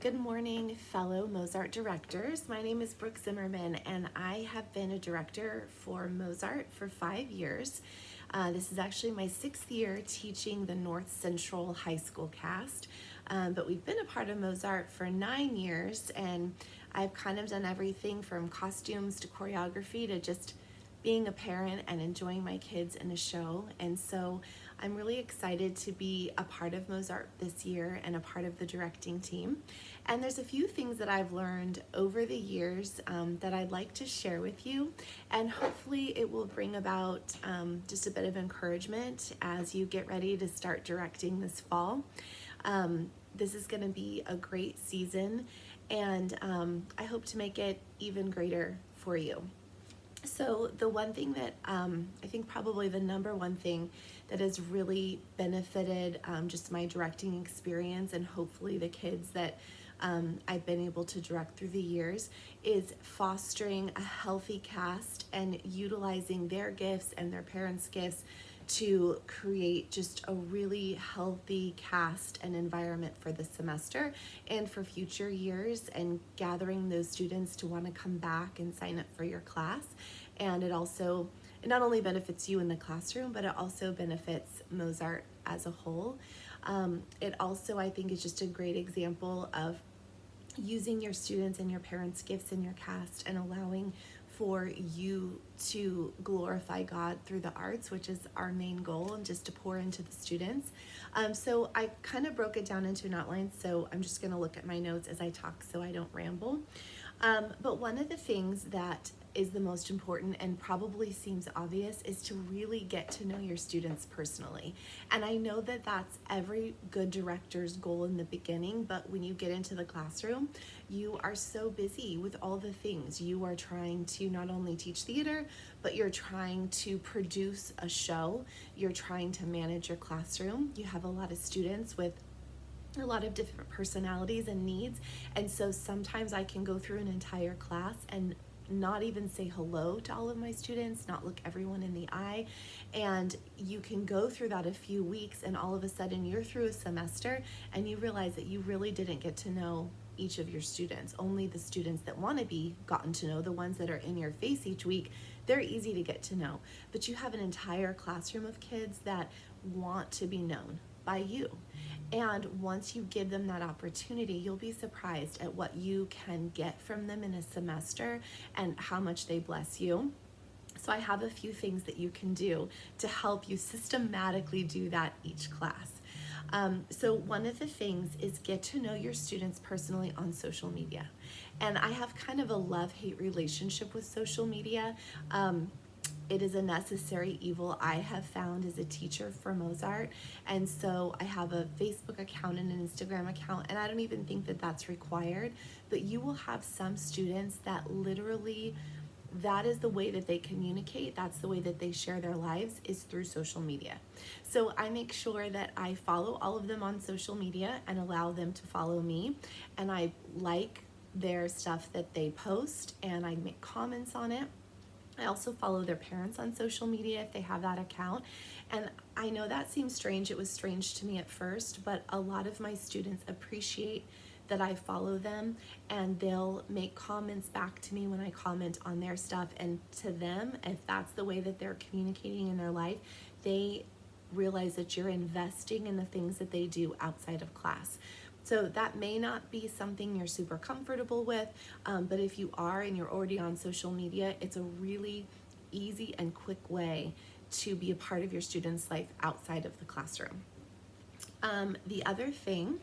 Good morning, fellow Mozart directors. My name is Brooke Zimmerman, and I have been a director for Mozart for 5 years. This is actually my 6th year teaching the North Central High School cast, but we've been a part of Mozart for 9 years, and I've kind of done everything from costumes to choreography to just being a parent and enjoying my kids in a show. And so I'm really excited to be a part of Mozart this year and a part of the directing team. And there's a few things that I've learned over the years that I'd like to share with you. And hopefully it will bring about just a bit of encouragement as you get ready to start directing this fall. This is going to be a great season, and I hope to make it even greater for you. So the one thing that I think probably the number one thing that has really benefited just my directing experience and hopefully the kids that I've been able to direct through the years is fostering a healthy cast and utilizing their gifts and their parents' gifts to create just a really healthy cast and environment for the semester and for future years, and gathering those students to want to come back and sign up for your class. And it not only benefits you in the classroom, but it also benefits Mozart as a whole. It also, I think, is just a great example of using your students and your parents' gifts in your cast and allowing for you to glorify God through the arts, which is our main goal, and just to pour into the students. So I kind of broke it down into an outline, so I'm just going to look at my notes as I talk so I don't ramble. But one of the things that is the most important and probably seems obvious is to really get to know your students personally. And I know that that's every good director's goal in the beginning, but when you get into the classroom, you are so busy with all the things. You are trying to not only teach theater, but you're trying to produce a show. You're trying to manage your classroom. You have a lot of students with a lot of different personalities and needs. And so sometimes I can go through an entire class and not even say hello to all of my students, not look everyone in the eye. And you can go through that a few weeks, and all of a sudden you're through a semester and you realize that you really didn't get to know each of your students. Only the students that want to be gotten to know, the ones that are in your face each week, they're easy to get to know. But you have an entire classroom of kids that want to be known by you. And once you give them that opportunity, you'll be surprised at what you can get from them in a semester and how much they bless you. So I have a few things that you can do to help you systematically do that each class. So one of the things is get to know your students personally on social media. And I have kind of a love-hate relationship with social media. It is a necessary evil I have found as a teacher for Mozart. And so I have a Facebook account and an Instagram account, and I don't even think that that's required. But you will have some students that literally, that is the way that they communicate. That's the way that they share their lives, is through social media. So I make sure that I follow all of them on social media and allow them to follow me. And I like their stuff that they post, and I make comments on it. I also follow their parents on social media if they have that account. And I know that seems strange. It was strange to me at first, but a lot of my students appreciate that I follow them, and they'll make comments back to me when I comment on their stuff. And to them, if that's the way that they're communicating in their life, they realize that you're investing in the things that they do outside of class. So that may not be something you're super comfortable with, but if you are and you're already on social media, it's a really easy and quick way to be a part of your student's life outside of the classroom. The other thing,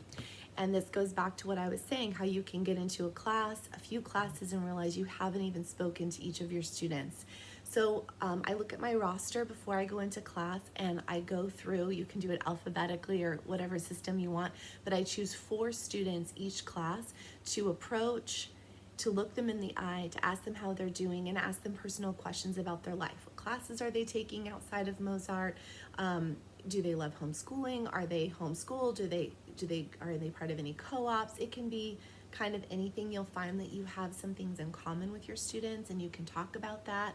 and this goes back to what I was saying, how you can get into a few classes and realize you haven't even spoken to each of your students. So I look at my roster before I go into class, and I go through, you can do it alphabetically or whatever system you want, but I choose 4 students each class to approach, to look them in the eye, to ask them how they're doing, and ask them personal questions about their life. What classes are they taking outside of Mozart? Do they love homeschooling? Are they homeschooled? Are they part of any co-ops? It can be kind of anything. You'll find that you have some things in common with your students, and you can talk about that.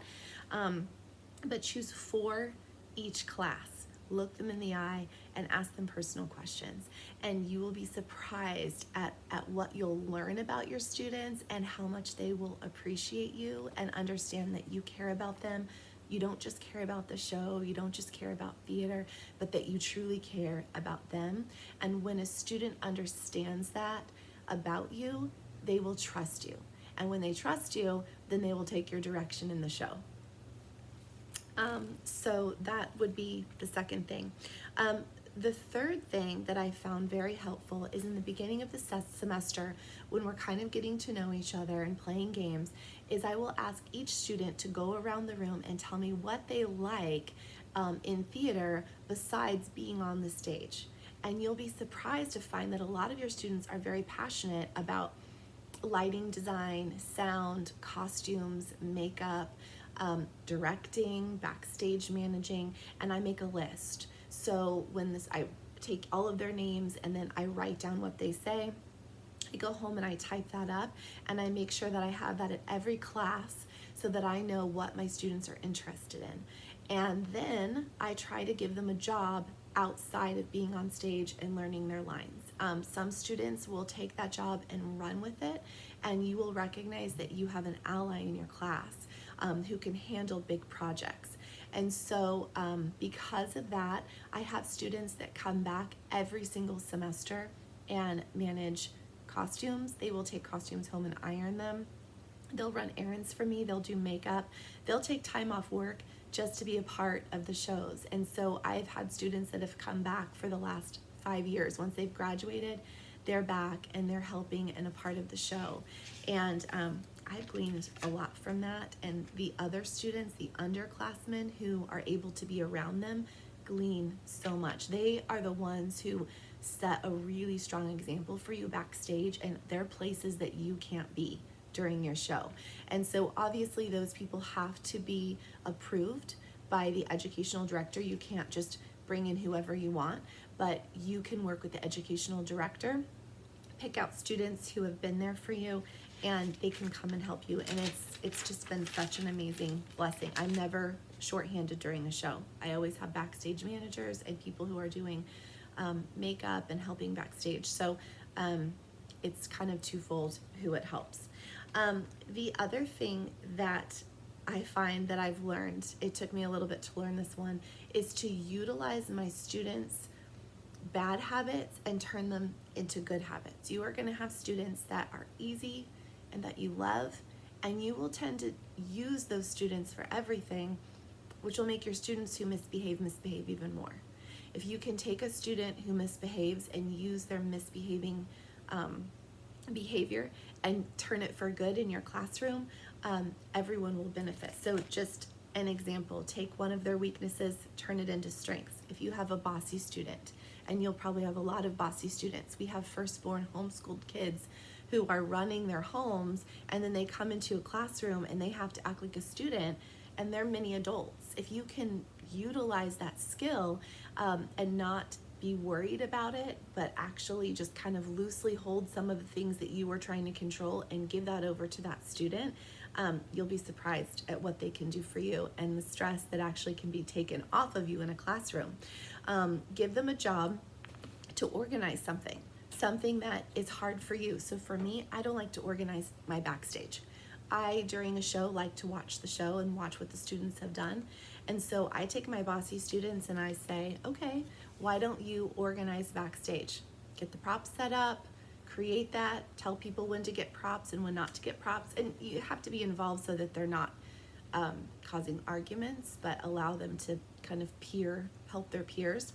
But choose 4 each class. look them in the eye, and ask them personal questions. And you will be surprised at what you'll learn about your students and how much they will appreciate you and understand that you care about them. You don't just care about the show, you don't just care about theater, but that you truly care about them. And when a student understands that about you, they will trust you. And when they trust you, then they will take your direction in the show. So that would be the second thing. The third thing that I found very helpful is in the beginning of the semester, when we're kind of getting to know each other and playing games, is I will ask each student to go around the room and tell me what they like in theater besides being on the stage. And you'll be surprised to find that a lot of your students are very passionate about lighting design, sound, costumes, makeup, directing, backstage managing, and I make a list. So I take all of their names and then I write down what they say. I go home and I type that up and I make sure that I have that at every class so that I know what my students are interested in. And then I try to give them a job outside of being on stage and learning their lines. Some students will take that job and run with it, and you will recognize that you have an ally in your class who can handle big projects. And so because of that, I have students that come back every single semester and manage costumes. They will take costumes home and iron them. They'll run errands for me, they'll do makeup, they'll take time off work just to be a part of the shows. And so I've had students that have come back for the last 5 years. Once they've graduated, they're back and they're helping and a part of the show. And I've gleaned a lot from that. And the other students, the underclassmen who are able to be around them, glean so much. They are the ones who set a really strong example for you backstage, and they're places that you can't be during your show. And so obviously those people have to be approved by the educational director. You can't just bring in whoever you want, but you can work with the educational director, pick out students who have been there for you, and they can come and help you. And it's just been such an amazing blessing. I'm never shorthanded during a show. I always have backstage managers and people who are doing makeup and helping backstage. So it's kind of twofold who it helps. The other thing that I find that I've learned, it took me a little bit to learn this one, is to utilize my students' bad habits and turn them into good habits. You are going to have students that are easy and that you love, and you will tend to use those students for everything, which will make your students who misbehave even more. If you can take a student who misbehaves and use their misbehaving behavior and turn it for good in your classroom, everyone will benefit. So just an example, take one of their weaknesses, turn it into strengths. If you have a bossy student, and you'll probably have a lot of bossy students, we have firstborn homeschooled kids who are running their homes, and then they come into a classroom and they have to act like a student, and they're mini adults. If you can utilize that skill and not be worried about it, but actually just kind of loosely hold some of the things that you were trying to control and give that over to that student, you'll be surprised at what they can do for you and the stress that actually can be taken off of you in a classroom. Give them a job to organize something that is hard for you. So for me, I don't like to organize my backstage. I, during a show, like to watch the show and watch what the students have done. And so I take my bossy students and I say, okay, why don't you organize backstage? Get the props set up, create that, tell people when to get props and when not to get props. And you have to be involved so that they're not causing arguments, but allow them to kind of help their peers.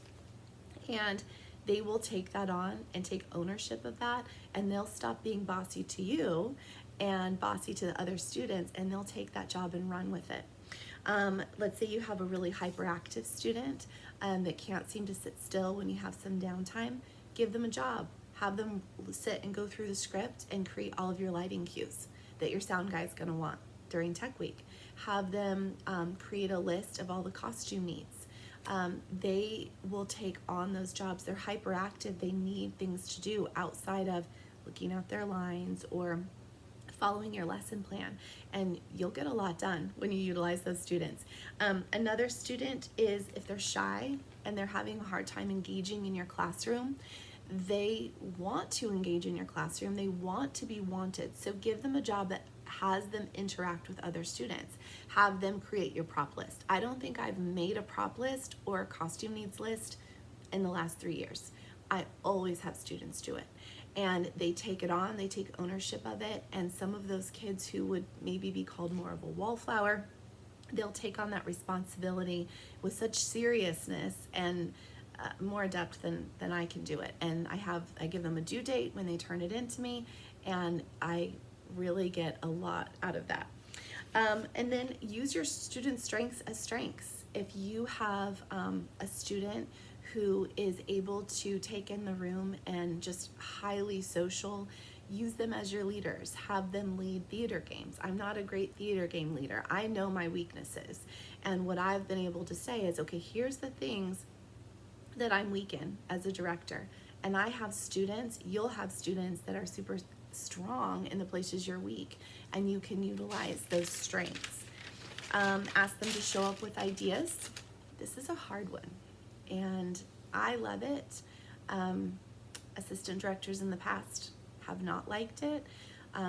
And they will take that on and take ownership of that, and they'll stop being bossy to you and bossy to the other students, and they'll take that job and run with it. Let's say you have a really hyperactive student that can't seem to sit still when you have some downtime. Give them a job. Have them sit and go through the script and create all of your lighting cues that your sound guy is going to want during Tech Week. Have them create a list of all the costume needs. They will take on those jobs. They're hyperactive. They need things to do outside of looking at their lines or following your lesson plan, and you'll get a lot done when you utilize those students. Another student is if they're shy and they're having a hard time engaging in your classroom. They want to engage in your classroom, they want to be wanted, so give them a job that has them interact with other students. Have them create your prop list. I don't think I've made a prop list or a costume needs list in the last 3 years. I always have students do it, and they take it on, they take ownership of it, and some of those kids who would maybe be called more of a wallflower, they'll take on that responsibility with such seriousness and more adept than I can do it. And I give them a due date when they turn it into me, and I really get a lot out of that. And then use your student strengths as strengths. If you have a student who is able to take in the room and just highly social, use them as your leaders. Have them lead theater games. I'm not a great theater game leader. I know my weaknesses. And what I've been able to say is, okay, here's the things that I'm weak in as a director. And I have students, you'll have students that are super strong in the places you're weak, and you can utilize those strengths. Ask them to show up with ideas. This is a hard one, and I love it. Assistant directors in the past have not liked it.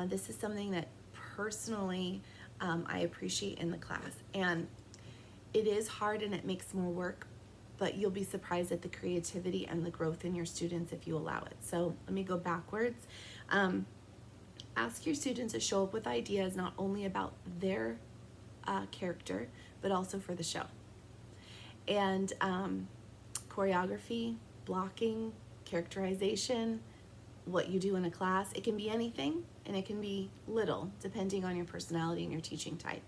This is something that personally I appreciate in the class, and it is hard and it makes more work, but you'll be surprised at the creativity and the growth in your students if you allow it. So let me go backwards. Ask your students to show up with ideas not only about their character, but also for the show. And choreography, blocking, characterization, what you do in a class, it can be anything and it can be little, depending on your personality and your teaching type.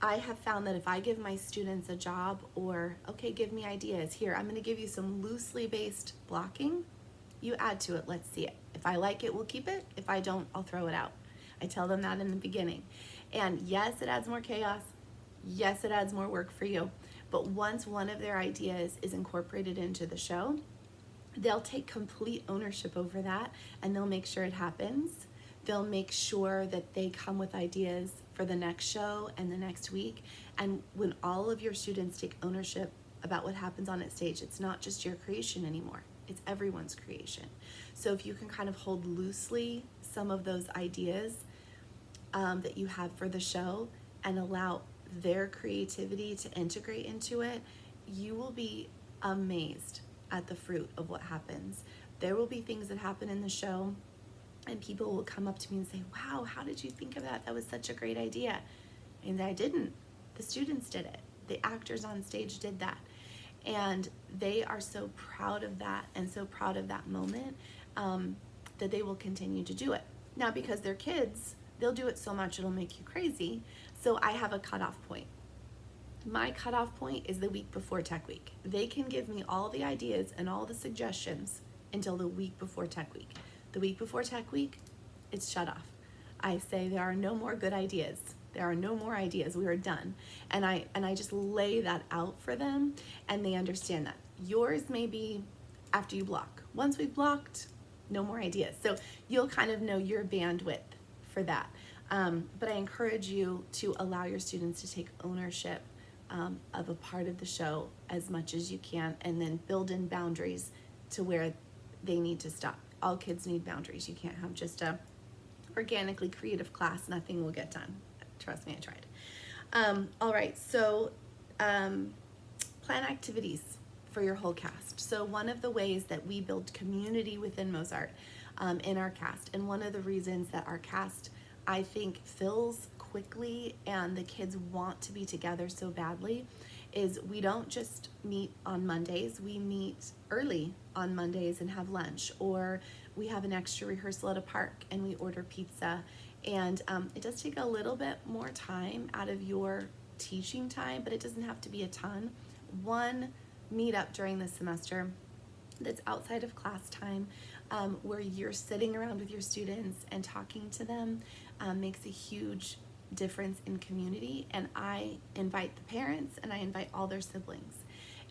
I have found that if I give my students a job, or, okay, give me ideas. Here, I'm gonna give you some loosely based blocking. You add to it, let's see it. If I like it, we'll keep it. If I don't, I'll throw it out. I tell them that in the beginning. And yes, it adds more chaos. Yes, it adds more work for you. But once one of their ideas is incorporated into the show, they'll take complete ownership over that, and they'll make sure it happens. They'll make sure that they come with ideas for the next show and the next week. And when all of your students take ownership about what happens on that stage, it's not just your creation anymore. It's everyone's creation. So if you can kind of hold loosely some of those ideas that you have for the show and allow their creativity to integrate into it, you will be amazed at the fruit of what happens. There will be things that happen in the show, and people will come up to me and say, wow, how did you think of that? That was such a great idea. And I didn't. The students did it. The actors on stage did that. And they are so proud of that and so proud of that moment that they will continue to do it. Now, because they're kids, they'll do it so much it'll make you crazy. So I have a cutoff point. My cutoff point is the week before Tech Week. They can give me all the ideas and all the suggestions until the week before Tech Week. The week before Tech Week, it's shut off. I say there are no more good ideas. There are no more ideas. We are done. And I just lay that out for them, and they understand that. Yours may be after you block. Once we've blocked, no more ideas. So you'll kind of know your bandwidth for that. But I encourage you to allow your students to take ownership of a part of the show as much as you can, and then build in boundaries to where they need to stop. All kids need boundaries. You can't have just a organically creative class. Nothing will get done. Trust me, I tried. All right, so plan activities for your whole cast. So one of the ways that we build community within Mozart in our cast, and one of the reasons that our cast, I think, fills quickly and the kids want to be together so badly, is we don't just meet on Mondays. We meet early on Mondays and have lunch, or we have an extra rehearsal at a park and we order pizza. And it does take a little bit more time out of your teaching time, but it doesn't have to be a ton. One meetup during the semester that's outside of class time, where you're sitting around with your students and talking to them, makes a huge difference in community. And I invite the parents and I invite all their siblings.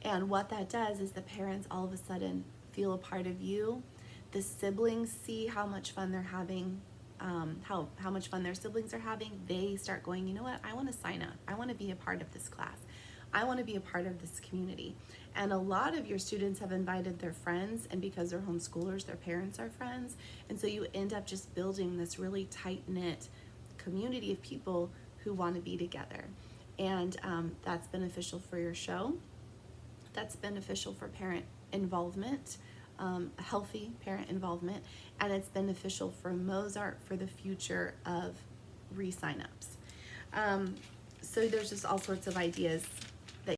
And what that does is the parents all of a sudden feel a part of you. The siblings see how much fun they're having how much fun their siblings are having, they start going, you know what, I want to sign up. I want to be a part of this class. I want to be a part of this community. And a lot of your students have invited their friends, and because they're homeschoolers, their parents are friends. And so you end up just building this really tight-knit community of people who want to be together. And that's beneficial for your show. That's beneficial for parent involvement, healthy parent involvement, and it's beneficial for Mozart for the future of re-signups. So there's just all sorts of ideas